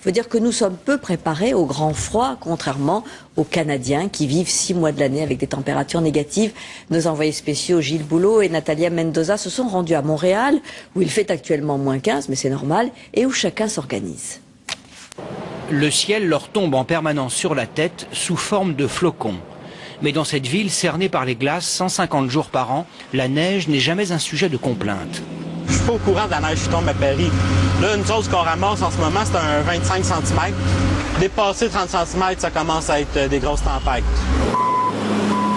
Il faut dire que nous sommes peu préparés au grand froid, contrairement aux Canadiens qui vivent 6 mois de l'année avec des températures négatives. Nos envoyés spéciaux Gilles Boulot et Natalia Mendoza se sont rendus à Montréal, où il fait actuellement moins 15, mais c'est normal, et où chacun s'organise. Le ciel leur tombe en permanence sur la tête sous forme de flocons. Mais dans cette ville cernée par les glaces 150 jours par an, la neige n'est jamais un sujet de complainte. Je suis pas au courant de la neige qui tombe à Paris. Là, une chose qu'on ramasse en ce moment, c'est un 25 cm. Dépasser 30 cm, ça commence à être des grosses tempêtes.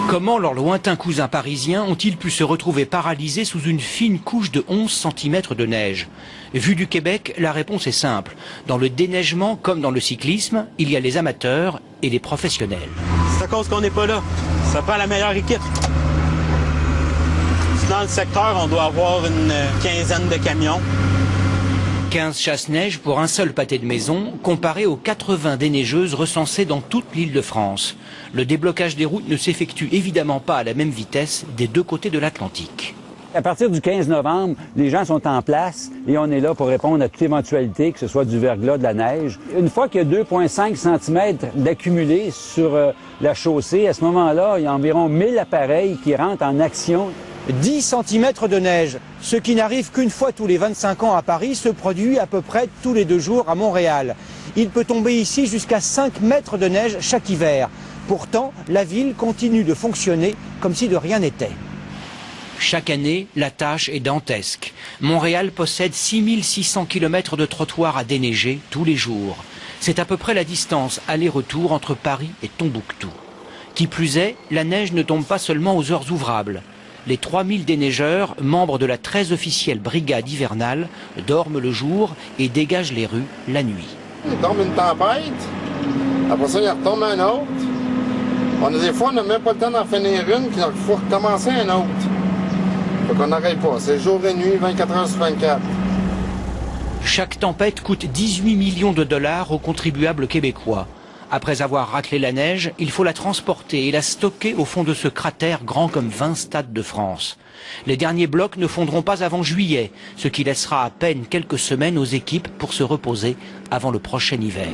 Comment leurs lointains cousins parisiens ont-ils pu se retrouver paralysés sous une fine couche de 11 cm de neige? Vu du Québec, la réponse est simple. Dans le déneigement comme dans le cyclisme, il y a les amateurs et les professionnels. C'est à cause qu'on n'est pas là. Ça prend la meilleure équipe. Dans le secteur, on doit avoir une quinzaine de camions. 15 chasse-neige pour un seul pâté de maison, comparé aux 80 déneigeuses recensées dans toute l'île de France. Le déblocage des routes ne s'effectue évidemment pas à la même vitesse des deux côtés de l'Atlantique. À partir du 15 novembre, les gens sont en place et on est là pour répondre à toute éventualité, que ce soit du verglas, de la neige. Une fois qu'il y a 2,5 cm d'accumulé sur la chaussée, à ce moment-là, il y a environ 1000 appareils qui rentrent en action. 10 cm de neige, ce qui n'arrive qu'une fois tous les 25 ans à Paris, se produit à peu près tous les 2 jours à Montréal. Il peut tomber ici jusqu'à 5 mètres de neige chaque hiver. Pourtant, la ville continue de fonctionner comme si de rien n'était. Chaque année, la tâche est dantesque. Montréal possède 6600 km de trottoirs à déneiger tous les jours. C'est à peu près la distance aller-retour entre Paris et Tombouctou. Qui plus est, la neige ne tombe pas seulement aux heures ouvrables. Les 3000 déneigeurs, membres de la très officielle brigade hivernale, dorment le jour et dégagent les rues la nuit. Il tombe une tempête, après ça il retombe un autre. Des fois on n'a même pas le temps d'en finir une, puis il faut recommencer un autre. Donc on n'arrête pas, c'est jour et nuit, 24 heures sur 24. Chaque tempête coûte 18 millions de dollars aux contribuables québécois. Après avoir raclé la neige, il faut la transporter et la stocker au fond de ce cratère grand comme 20 stades de France. Les derniers blocs ne fondront pas avant juillet, ce qui laissera à peine quelques semaines aux équipes pour se reposer avant le prochain hiver.